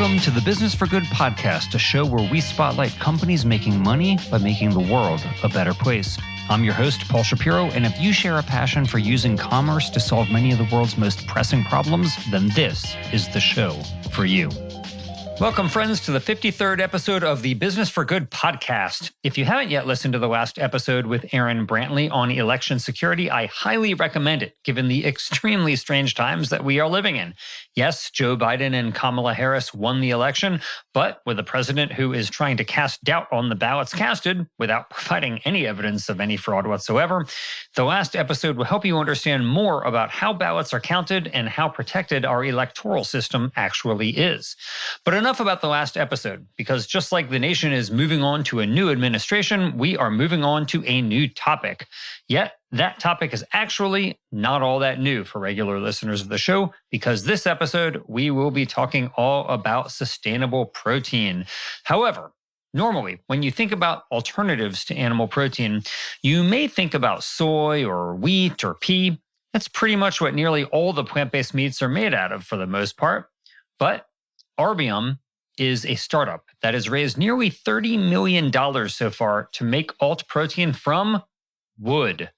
Welcome to the Business for Good podcast, a show where we spotlight companies making money by making the world a better place. I'm your host, Paul Shapiro, and if you share a passion for using commerce to solve many of the world's most pressing problems, then this is the show for you. Welcome, friends, to the 53rd episode of the Business for Good podcast. If you haven't yet listened to the last episode with Aaron Brantley on election security, I highly recommend it, given the extremely strange times that we are living in. Yes, Joe Biden and Kamala Harris won the election, but with a president who is trying to cast doubt on the ballots casted without providing any evidence of any fraud whatsoever, the last episode will help you understand more about how ballots are counted and how protected our electoral system actually is. But enough about the last episode, because just like the nation is moving on to a new administration, we are moving on to a new topic. Yet, that topic is actually not all that new for regular listeners of the show, because this episode, we will be talking all about sustainable protein. However, normally, when you think about alternatives to animal protein, you may think about soy or wheat or pea. That's pretty much what nearly all the plant-based meats are made out of for the most part. But Arbiom is a startup that has raised nearly $30 million so far to make alt protein from wood.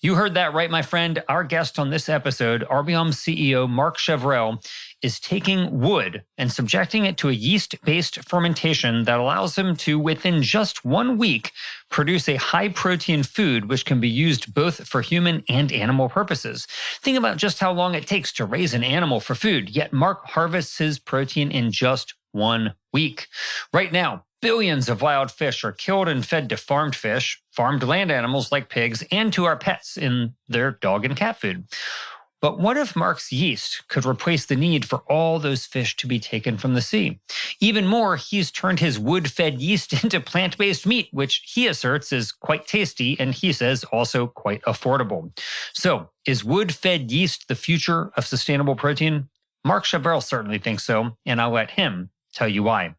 You heard that right, my friend. Our guest on this episode, Arbiom CEO Marc Chevrel, is taking wood and subjecting it to a yeast-based fermentation that allows him to, within just 1 week, produce a high-protein food which can be used both for human and animal purposes. Think about just how long it takes to raise an animal for food, yet Marc harvests his protein in just 1 week. Right now, billions of wild fish are killed and fed to farmed fish, farmed land animals like pigs, and to our pets in their dog and cat food. But what if Marc's yeast could replace the need for all those fish to be taken from the sea? Even more, he's turned his wood-fed yeast into plant-based meat, which he asserts is quite tasty and he says also quite affordable. So, is wood-fed yeast the future of sustainable protein? Marc Chevrel certainly thinks so, and I'll let him tell you why.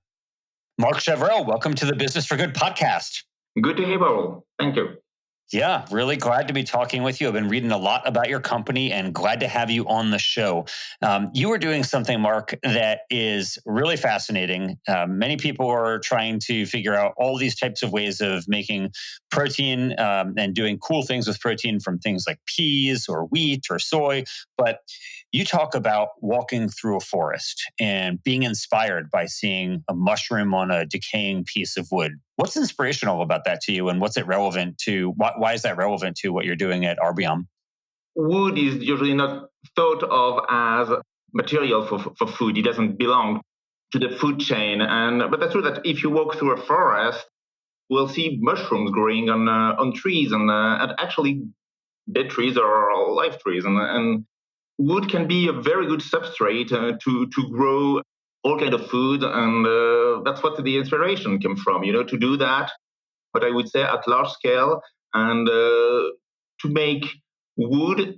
Marc Chevrel, welcome to the Business for Good podcast. Good to hear, Paul. Thank you. Yeah, really glad to be talking with you. I've been reading a lot about your company and glad to have you on the show. You are doing something, Marc, that is really fascinating. Many people are trying to figure out all these types of ways of making protein and doing cool things with protein from things like peas or wheat or soy. But you talk about walking through a forest and being inspired by seeing a mushroom on a decaying piece of wood. What's inspirational about that to you, and what's it relevant to? Why is that relevant to what you're doing at Arbiom? Wood is usually not thought of as material for food. It doesn't belong to the food chain. But that's true that if you walk through a forest, we'll see mushrooms growing on trees, and actually dead trees are live trees. And wood can be a very good substrate to grow all kind of food, and that's what the inspiration came from, to do that, but I would say at large scale, and to make wood,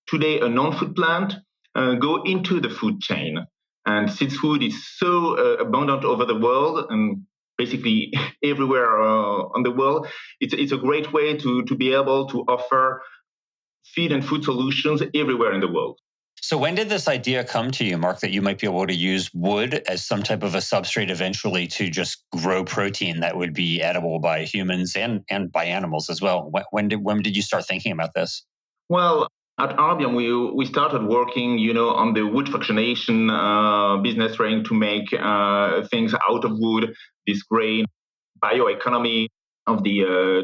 today a non-food plant, go into the food chain. And since food is so abundant over the world, and basically everywhere on the world, it's a great way to be able to offer feed and food solutions everywhere in the world. So when did this idea come to you, Marc, that you might be able to use wood as some type of a substrate eventually to just grow protein that would be edible by humans and by animals as well? When did you start thinking about this? Well, at Arbiom, we started working, on the wood fractionation business, trying to make things out of wood, this great bioeconomy of the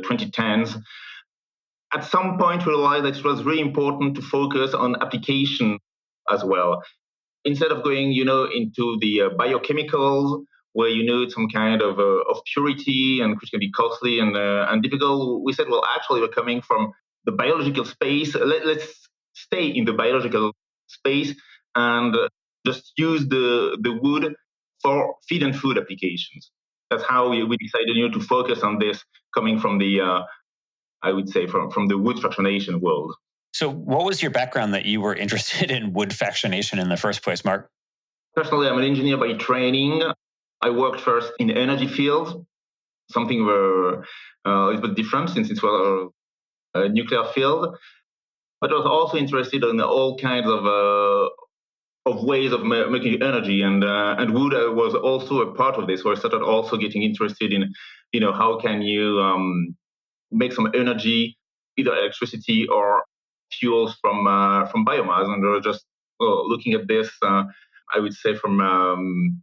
2010s. At some point, we realized that it was really important to focus on application as well. Instead of going, into the biochemicals, where you need some kind of purity and which can be costly and difficult, we said, well, actually, we're coming from the biological space. Let's stay in the biological space and just use the wood for feed and food applications. That's how we decided, to focus on this, coming from the I would say from the wood fractionation world. So what was your background that you were interested in wood fractionation in the first place, Marc? Personally, I'm an engineer by training. I worked first in the energy field, something where it's a bit different since it was a nuclear field. But I was also interested in all kinds of of ways of making energy, and wood was also a part of this. So I started also getting interested in, how can you make some energy, either electricity or fuels from biomass, and we were just looking at this. I would say from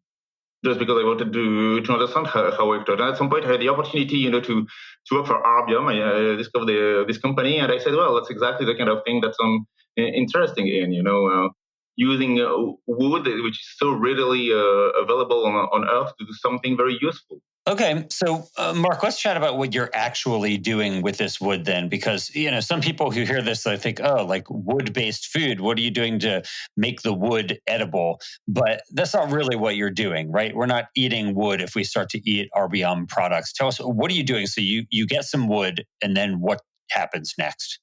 just because I wanted to understand how it worked. And at some point, I had the opportunity, to work for Arbiom. I discovered this company, and I said, well, that's exactly the kind of thing that I'm interested in. Using wood, which is so readily available on Earth, to do something very useful. Okay, so Marc, let's chat about what you're actually doing with this wood then, because some people who hear this, they think, oh, like wood-based food. What are you doing to make the wood edible? But that's not really what you're doing, right? We're not eating wood if we start to eat Arbiom products. Tell us, what are you doing? So you get some wood, and then what happens next?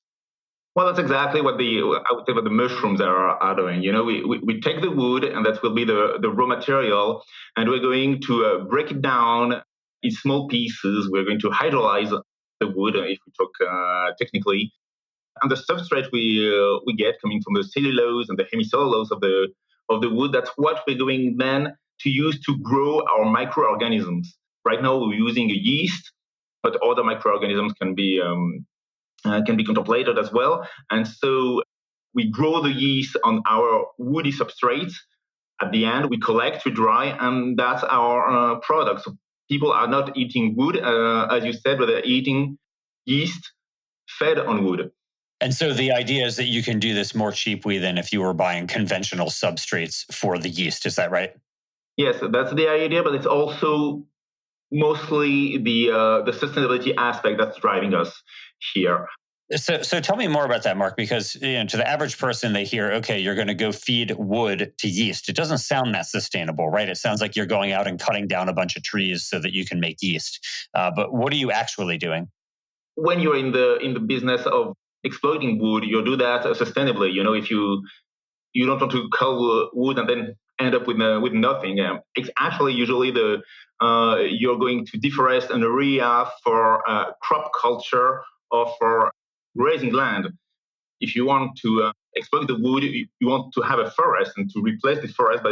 Well, that's exactly what I would say what the mushrooms are doing. We take the wood, and that will be the raw material, and we're going to break it down in small pieces. We're going to hydrolyze the wood, if we talk technically, and the substrate we get coming from the cellulose and the hemicellulose of the wood. That's what we're going then to use to grow our microorganisms. Right now, we're using a yeast, but other microorganisms can be contemplated as well. And so we grow the yeast on our woody substrate. At the end, we collect, we dry, and that's our product. So people are not eating wood, as you said, but they're eating yeast fed on wood. And so the idea is that you can do this more cheaply than if you were buying conventional substrates for the yeast. Is that right? Yes, that's the idea, but it's also mostly the sustainability aspect that's driving us here. So tell me more about that, Marc, because to the average person, they hear, okay, you're going to go feed wood to yeast. It doesn't sound that sustainable, right? It sounds like you're going out and cutting down a bunch of trees so that you can make yeast. But what are you actually doing? When you're in the business of exploiting wood, you do that sustainably. If you don't want to cull wood and then end up with nothing. It's actually usually you're going to deforest an area for crop culture or for grazing land. If you want to exploit the wood, you want to have a forest and to replace the forest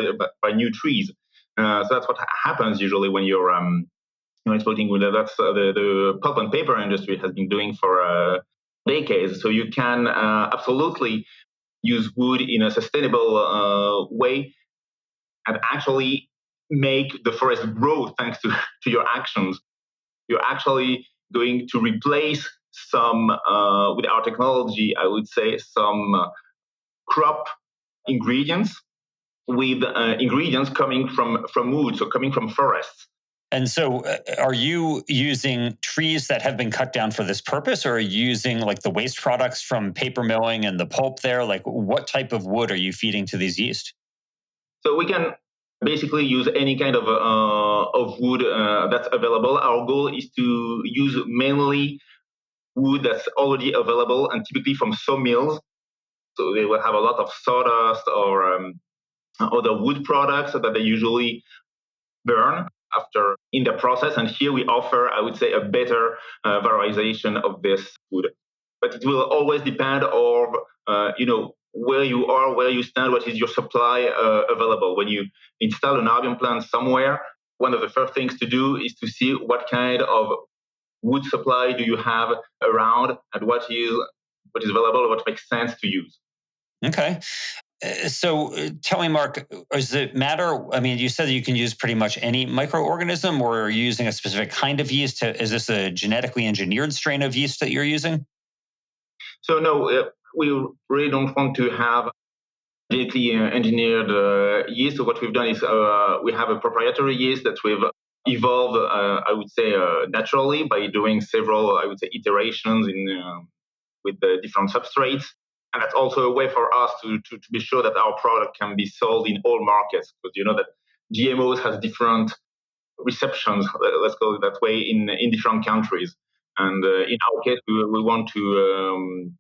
by new trees. So that's what happens usually when you're exploiting wood. That's the pulp and paper industry has been doing for decades. So you can absolutely use wood in a sustainable way and actually make the forest grow thanks to your actions. You're actually going to replace some, with our technology, I would say, some crop ingredients with ingredients coming from wood, so coming from forests. And so are you using trees that have been cut down for this purpose, or are you using like the waste products from paper milling and the pulp there? Like what type of wood are you feeding to these yeast? So we can basically use any kind of wood that's available. Our goal is to use mainly wood that's already available and typically from sawmills. So they will have a lot of sawdust or other wood products that they usually burn after in the process. And here we offer, I would say, a better valorization of this wood. But it will always depend on, where you are, where you stand, what is your supply available. When you install an Arbiom plant somewhere, one of the first things to do is to see what kind of wood supply do you have around and what is available, what makes sense to use. Okay. So tell me, Marc, does it matter? I mean, you said that you can use pretty much any microorganism, or are you using a specific kind of yeast? Is this a genetically engineered strain of yeast that you're using? So no, we really don't want to have genetically engineered yeast. So what we've done is we have a proprietary yeast that we've evolved, I would say, naturally by doing several, I would say, iterations with the different substrates. And that's also a way for us to be sure that our product can be sold in all markets, because you know that GMOs has different receptions, let's call it that way, in different countries. And in our case, we want to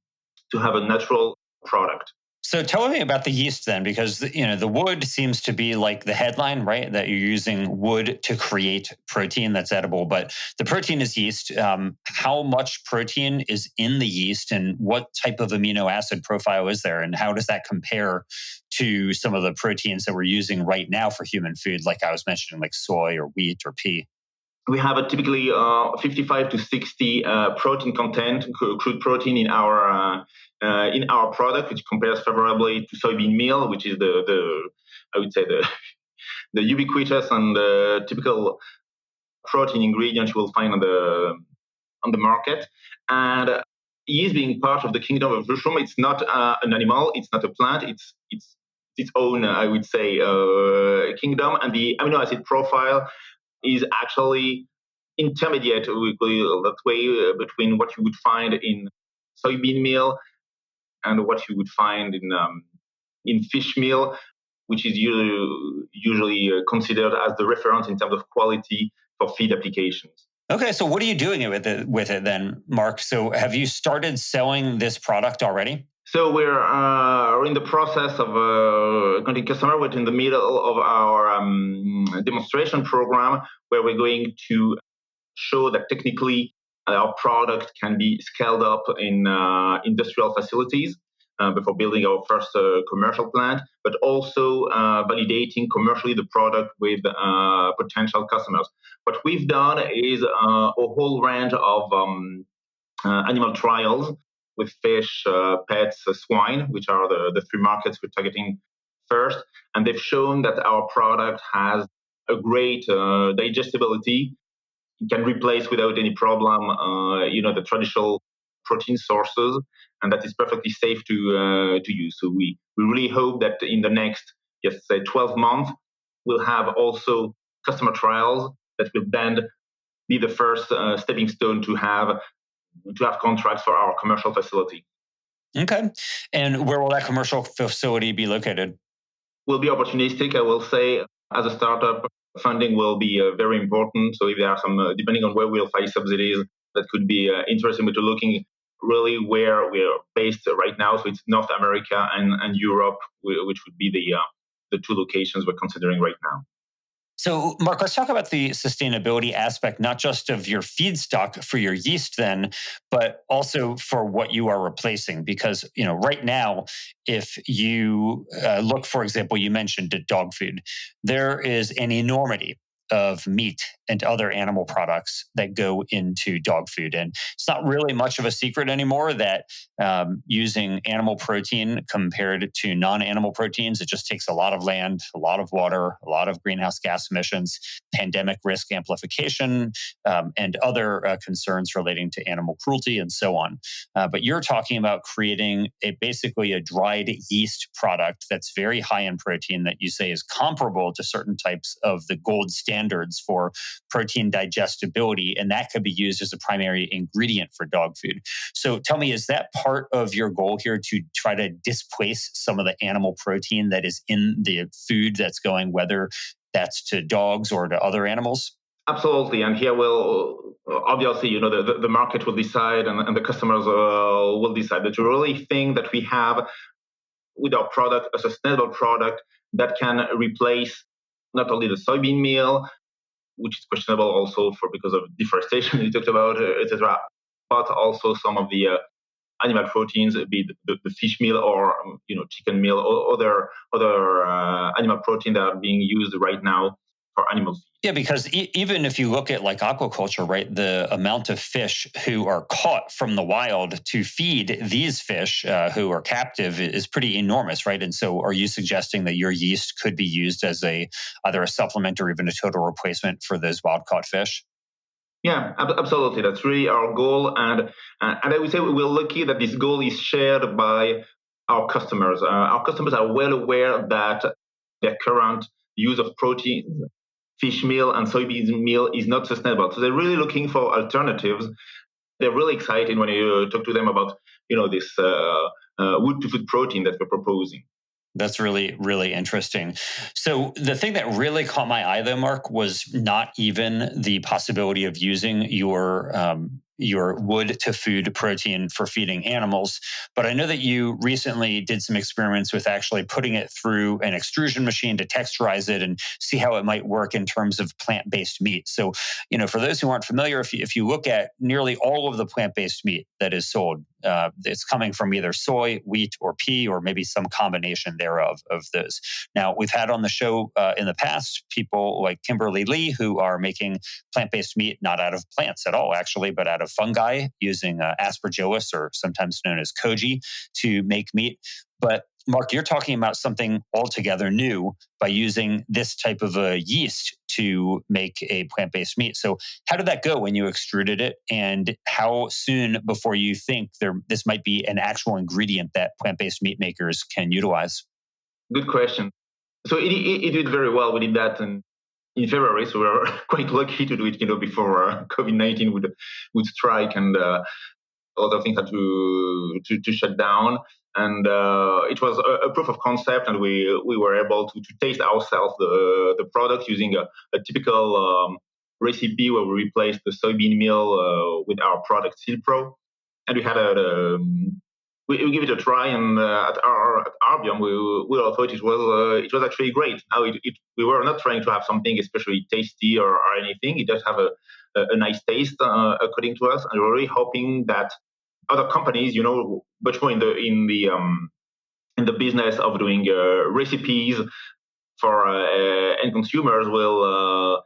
have a natural product. So tell me about the yeast then, because the wood seems to be like the headline, right? That you're using wood to create protein that's edible, but the protein is yeast. How much protein is in the yeast, and what type of amino acid profile is there, and how does that compare to some of the proteins that we're using right now for human food, like I was mentioning, like soy or wheat or pea? We have a typically 55 to 60 protein content, crude protein in our product, which compares favorably to soybean meal, which is the I would say the ubiquitous and the typical protein ingredient you will find on the market. And yeast being part of the kingdom of mushroom, it's not an animal, it's not a plant, it's its own, I would say, kingdom. And the amino acid profile is actually intermediate that way between what you would find in soybean meal and what you would find in fish meal, which is usually considered as the reference in terms of quality for feed applications. Okay, so what are you doing with it then, Marc? So have you started selling this product already? So we're in the process of contacting customer. We're in the middle of our demonstration program where we're going to show that technically our product can be scaled up in industrial facilities before building our first commercial plant, but also validating commercially the product with potential customers. What we've done is a whole range of animal trials with fish, pets, swine, which are the three markets we're targeting first. And they've shown that our product has a great digestibility. It can replace without any problem, the traditional protein sources, and that is perfectly safe to use. So we really hope that in the next, say, 12 months, we'll have also customer trials that will then be the first stepping stone to have contracts for our commercial facility. Okay. And where will that commercial facility be located? Will be opportunistic, I will say. As a startup, funding will be very important. So if there are some, depending on where we'll find subsidies, that could be interesting. But we're looking really where we're based right now. So it's North America and Europe, which would be the two locations we're considering right now. So, Marc, let's talk about the sustainability aspect, not just of your feedstock for your yeast then, but also for what you are replacing. Because, right now, if you look, for example, you mentioned dog food, there is an enormity of meat and other animal products that go into dog food. And it's not really much of a secret anymore that using animal protein compared to non-animal proteins, it just takes a lot of land, a lot of water, a lot of greenhouse gas emissions, pandemic risk amplification, and other concerns relating to animal cruelty and so on. But you're talking about creating basically a dried yeast product that's very high in protein that you say is comparable to certain types of the gold standards for protein digestibility, and that could be used as a primary ingredient for dog food. So tell me, is that part of your goal here to try to displace some of the animal protein that is in the food that's going, whether that's to dogs or to other animals? Absolutely. And here will obviously, the market will decide and the customers will decide. But to really think that we have with our product a sustainable product that can replace not only the soybean meal, which is questionable also because of deforestation you talked about, etc., but also some of the animal proteins, be the fish meal or chicken meal or other animal protein that are being used right now for animal feed. Yeah, because even if you look at like aquaculture, right, the amount of fish who are caught from the wild to feed these fish who are captive is pretty enormous, right? And so are you suggesting that your yeast could be used as either a supplement or even a total replacement for those wild caught fish? Yeah, absolutely. That's really our goal. And I would say we're lucky that this goal is shared by our customers. Our customers are well aware that their current use of protein, fish meal and soybean meal is not sustainable. So they're really looking for alternatives. They're really excited when you talk to them about, this wood-to-food protein that we're proposing. That's really, really interesting. So the thing that really caught my eye, though, Marc, was not even the possibility of using your your wood to food protein for feeding animals. But I know that you recently did some experiments with actually putting it through an extrusion machine to texturize it and see how it might work in terms of plant-based meat. So, for those who aren't familiar, if you look at nearly all of the plant-based meat that is sold, it's coming from either soy, wheat, or pea, or maybe some combination thereof of those. Now, we've had on the show in the past people like Kimberly Lee who are making plant-based meat not out of plants at all, actually, but out of fungi using aspergillus, or sometimes known as koji, to make meat. But Marc, you're talking about something altogether new by using this type of a yeast to make a plant-based meat. So how did that go when you extruded it? And how soon before you think this might be an actual ingredient that plant-based meat makers can utilize? Good question. So it did very well. We did that in February, so we were quite lucky to do it, before COVID-19 would strike and other things had to shut down. And it was a proof of concept, and we were able to taste ourselves the product using a typical recipe where we replaced the soybean meal with our product Silpro, and we had we give it a try, and at Arbiom we all thought it was actually great. Now we were not trying to have something especially tasty or anything. It does have a nice taste according to us, and we're really hoping that other companies, much more in the business of doing recipes for end consumers, will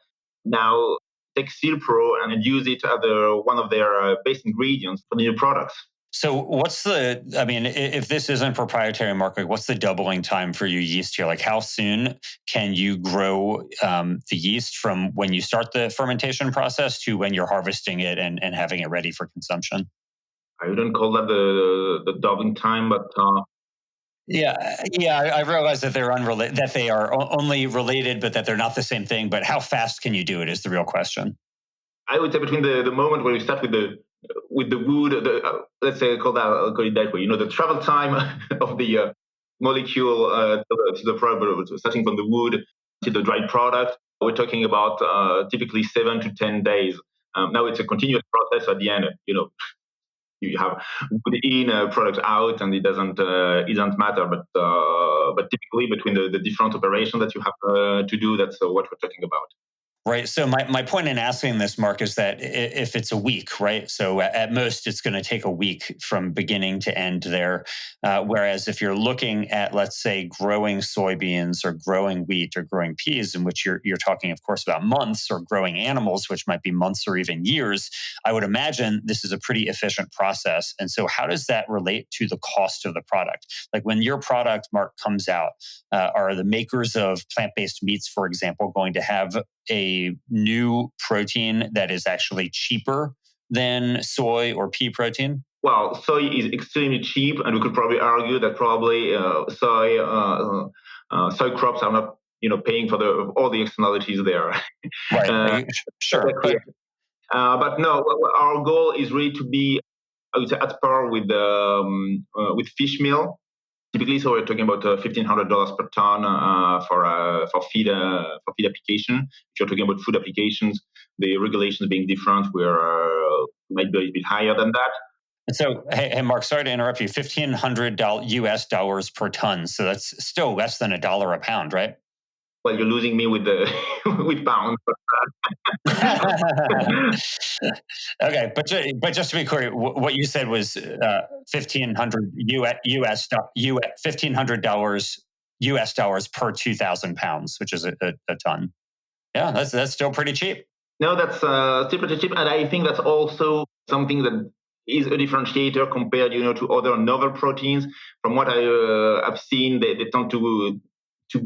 now take Silpro and use it as one of their base ingredients for the new products. So if this isn't proprietary, Marc, what's the doubling time for your yeast here? Like, how soon can you grow the yeast from when you start the fermentation process to when you're harvesting it and having it ready for consumption? I wouldn't call that the doubling time, but I realize that they're unrelated, that they are only related, but that they're not the same thing. But how fast can you do it is the real question. I would say between the moment where you start with the wood, let's say call it that way. The travel time of the molecule to the product, starting from the wood to the dried product, we're talking about typically 7 to 10 days. Now it's a continuous process at the end. You have wood in, product out, and it doesn't matter. But typically between the different operations that you have to do, that's what we're talking about. Right. So my point in asking this, Marc, is that if it's a week, right? So at most, it's going to take a week from beginning to end there. Whereas if you're looking at, let's say, growing soybeans or growing wheat or growing peas, in which you're talking, of course, about months, or growing animals, which might be months or even years, I would imagine this is a pretty efficient process. And so how does that relate to the cost of the product? Like when your product, Marc, comes out, are the makers of plant-based meats, for example, going to have a new protein that is actually cheaper than soy or pea protein? Well, soy is extremely cheap, and we could probably argue that soy crops are not, paying for all the externalities there. Right. Sure. But no, our goal is really to be, I would say, at par with fish meal. Typically, so we're talking about $1,500 per ton for feed application. If you're talking about food applications, the regulations being different, we might be a bit higher than that. And so, hey, Marc, sorry to interrupt you. $1,500 US dollars per ton. So that's still less than $1 a pound, right? Well, you're losing me with with pounds. Okay, but just to be clear, what you said was $1,500 US dollars per 2,000 pounds, which is a ton. Yeah, that's still pretty cheap. No, that's still pretty cheap, and I think that's also something that is a differentiator compared, to other novel proteins. From what I've seen, they tend to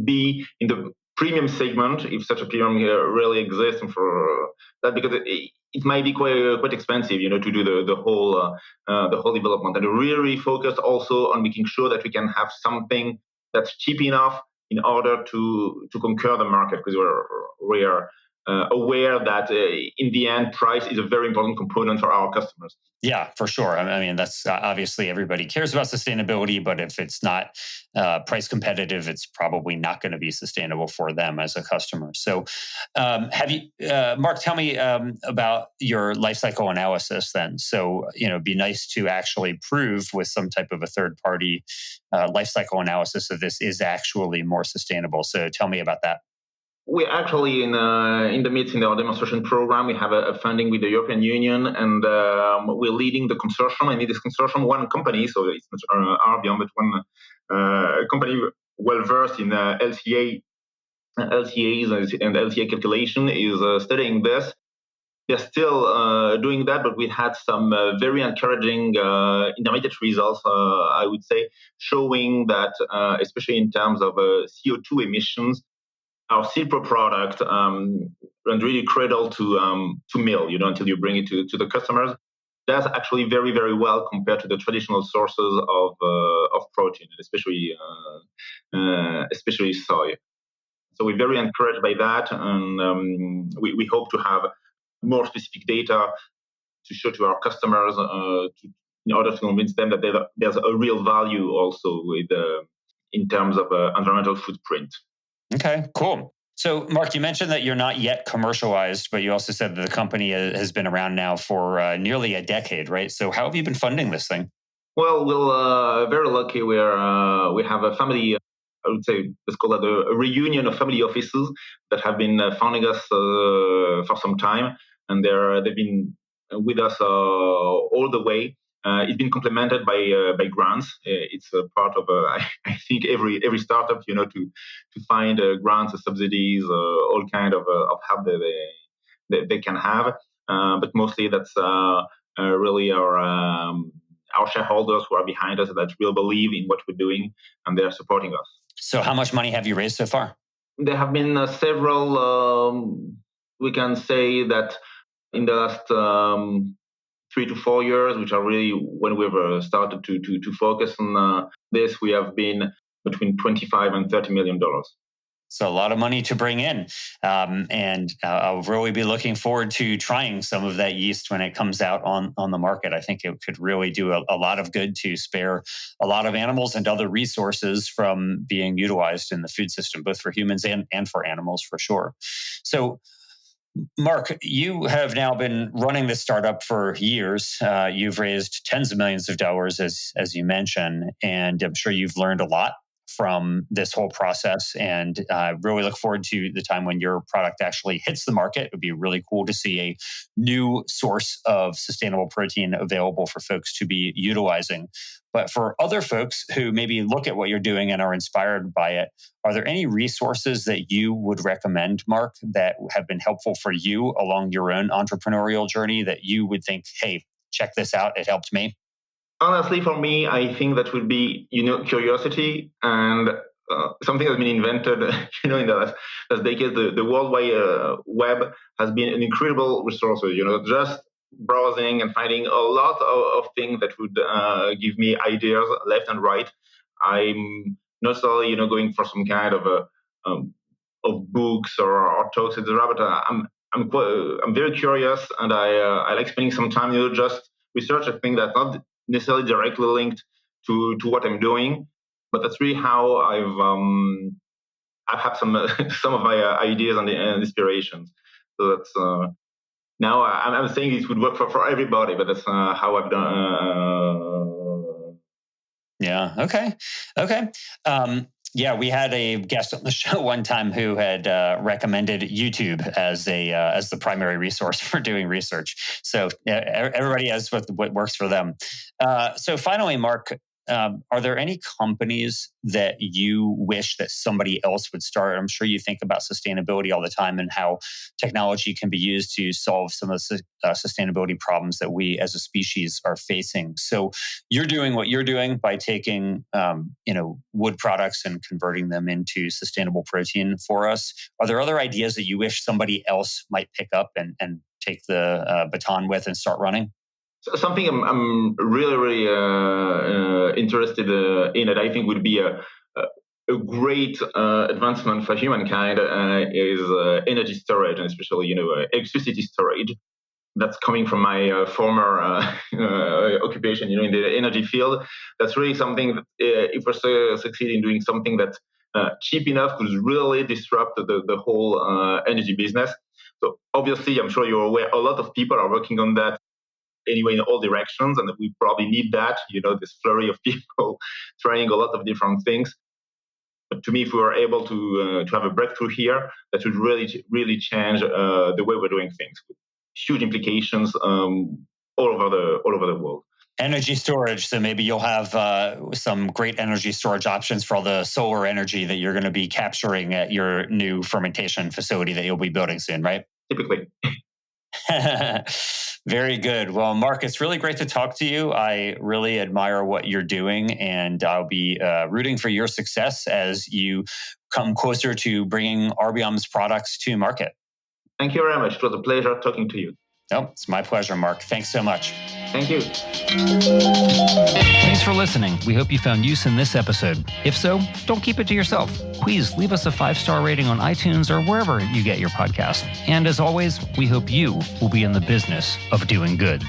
be in the premium segment, if such a premium really exists, and for that, because it might be quite expensive, to do the whole development, and really focused also on making sure that we can have something that's cheap enough in order to conquer the market, because we are aware that in the end, price is a very important component for our customers. Yeah, for sure. I mean, that's obviously everybody cares about sustainability, but if it's not price competitive, it's probably not going to be sustainable for them as a customer. So, have you, Marc? Tell me about your life cycle analysis. Then, so it'd be nice to actually prove with some type of a third party life cycle analysis that this is actually more sustainable. So, tell me about that. We're actually in the midst in our demonstration program. We have a funding with the European Union, and we're leading the consortium. And in this consortium, one company, so it's not Arbiom, but one company well versed in LCAs and LCA calculation is studying this. They're still doing that, but we had some very encouraging intermediate results, I would say, showing that, especially in terms of CO2 emissions, our Silpro product runs really cradle to mill, until you bring it to the customers. That's actually very, very well compared to the traditional sources of protein, especially soy. So we're very encouraged by that, and we hope to have more specific data to show to our customers in order to convince them that there's a real value also in terms of environmental footprint. Okay, cool. So, Marc, you mentioned that you're not yet commercialized, but you also said that the company has been around now for nearly a decade, right? So, how have you been funding this thing? Well, we're very lucky. We have a family. I would say let's call it a reunion of family offices that have been funding us for some time, and they've been with us all the way. It's been complemented by grants. It's a part of I think every startup, to find grants or subsidies, all kind of help that they can have. But mostly that's really our shareholders who are behind us that will believe in what we're doing, and they're supporting us. So, how much money have you raised so far? There have been several. We can say that in the last 3 to 4 years, which are really when we've started to focus on this, we have been between $25 and $30 million. So a lot of money to bring in. And I'll really be looking forward to trying some of that yeast when it comes out on the market. I think it could really do a lot of good to spare a lot of animals and other resources from being utilized in the food system, both for humans and for animals, for sure. So, Marc, you have now been running this startup for years. You've raised tens of millions of dollars, as you mentioned, and I'm sure you've learned a lot from this whole process, and really look forward to the time when your product actually hits the market. It would be really cool to see a new source of sustainable protein available for folks to be utilizing. But for other folks who maybe look at what you're doing and are inspired by it, are there any resources that you would recommend, Marc, that have been helpful for you along your own entrepreneurial journey that you would think, hey, check this out, it helped me? Honestly, for me, I think that would be, curiosity and something that's been invented, in the last decade. The World Wide Web has been an incredible resource. Just browsing and finding a lot of things that would give me ideas left and right. I'm not necessarily, going for some kind of books or talks, etc. But I'm very curious, and I like spending some time, just research a thing that's not necessarily directly linked to what I'm doing, but that's really how I've had some of my ideas and inspirations. So that's now I'm saying it would work for everybody, but that's how I've done. Yeah. Okay. Yeah, we had a guest on the show one time who had recommended YouTube as the primary resource for doing research. So everybody has what works for them. So finally, Marc, are there any companies that you wish that somebody else would start? I'm sure you think about sustainability all the time and how technology can be used to solve some of the sustainability problems that we as a species are facing. So you're doing what you're doing by taking, wood products and converting them into sustainable protein for us. Are there other ideas that you wish somebody else might pick up and take the baton with and start running? Something I'm really, really interested in, and I think would be a great advancement for humankind is energy storage, and especially electricity storage. That's coming from my former occupation, in the energy field. That's really something that if we succeed in doing something that's cheap enough to really disrupt the whole energy business. So obviously, I'm sure you're aware, a lot of people are working on that anyway in all directions, and we probably need that, this flurry of people trying a lot of different things. But to me, if we were able to have a breakthrough here, that would really change the way we're doing things, with huge implications all over the world. Energy storage. So maybe you'll have some great energy storage options for all the solar energy that you're going to be capturing at your new fermentation facility that you'll be building soon, right? Typically. Very good. Well, Marc, it's really great to talk to you. I really admire what you're doing, and I'll be rooting for your success as you come closer to bringing Arbiom's products to market. Thank you very much. It was a pleasure talking to you. No, it's my pleasure, Marc. Thanks so much. Thank you. Thanks for listening. We hope you found use in this episode. If so, don't keep it to yourself. Please leave us a 5-star rating on iTunes or wherever you get your podcast. And as always, we hope you will be in the business of doing good.